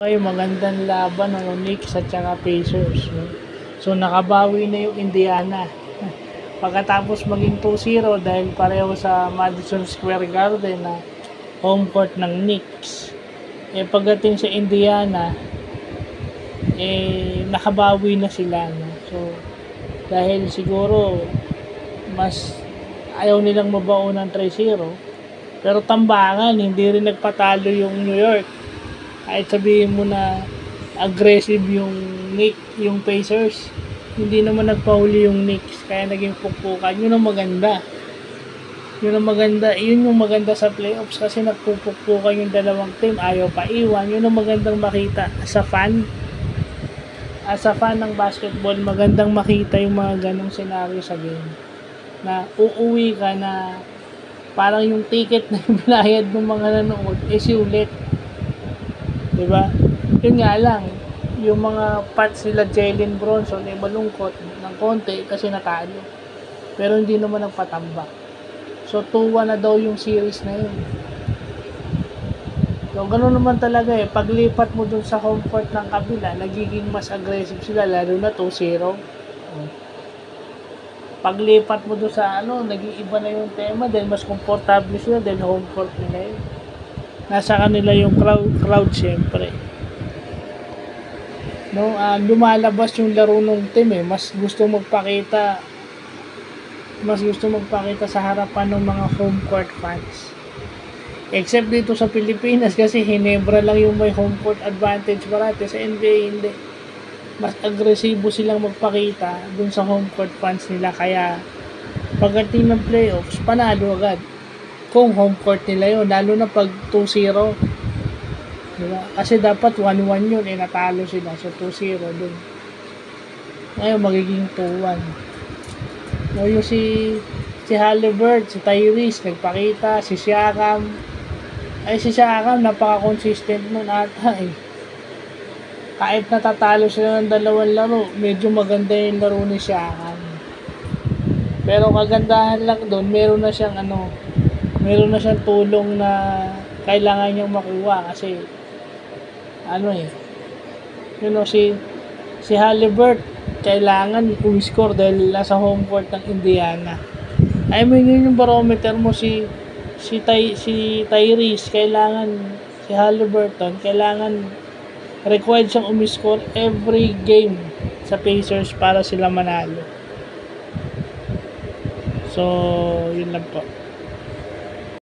Ay, magandang laban ng Knicks at saka Pacers, no? So, nakabawi na yung Indiana. Pagkatapos maging 2-0 dahil pareho sa Madison Square Garden na home court ng Knicks. Pagdating sa Indiana, nakabawi na sila, no? So, dahil siguro mas ayaw nilang mabaon ng 3-0, pero tambangan, hindi rin nagpatalo yung New York. Kahit sabihin mo na aggressive yung Pacers, hindi naman nagpahuli yung Knicks, kaya naging pukpukan. Yun ang maganda. Yun yung maganda sa playoffs kasi nagpupukpukan yung dalawang team, ayaw pa iwan. Yun ang magandang makita as a fan. As a fan ng basketball, magandang makita yung mga ganong senaryo sa game. Na uuwi ka na parang yung ticket na binayad ng mga nanood ulit. Diba? Yun nga lang, yung mga pats sila Jalen Bronson ay malungkot ng konti kasi natalo. Pero hindi naman nagpatambak. So 2-1 na daw yung series na yun. So ganoon naman talaga paglipat mo dun sa home court ng kabila, nagiging mas aggressive sila, lalo na 2-0. Paglipat mo dun sa nag-iiba na yung tema dahil mas komportable sila dahil home court nila yun. Nasa kanila yung crowd syempre. No, lumalabas yung laro ng team mas gusto magpakita sa harapan ng mga home court fans. Except dito sa Pilipinas kasi Hinebra lang yung may home court advantage parati, sa NBA hindi. Mas agresibo silang magpakita dun sa home court fans nila, kaya pagdating ng playoffs panalo agad kung home court nila yun, lalo na pag 2-0, diba? Kasi dapat 1-1 yun, natalo sila, so 2-0 dun. Ngayon magiging 2-1. No, yung si Halliburton, si Tyrese nagpakita, si Siakam napaka-consistent nun ata kahit natatalo sila ng dalawang laro, medyo maganda yung laro ni Siakam. Pero kagandahan lang doon, meron na siyang tulong na kailangan niyang makuha kasi si Halliburton kailangan score dahil nasa home court ng Indiana. Yun yung barometer mo, si Tyrese si Halliburton kailangan required siyang umiscore every game sa Pacers para sila manalo. So yun lang po.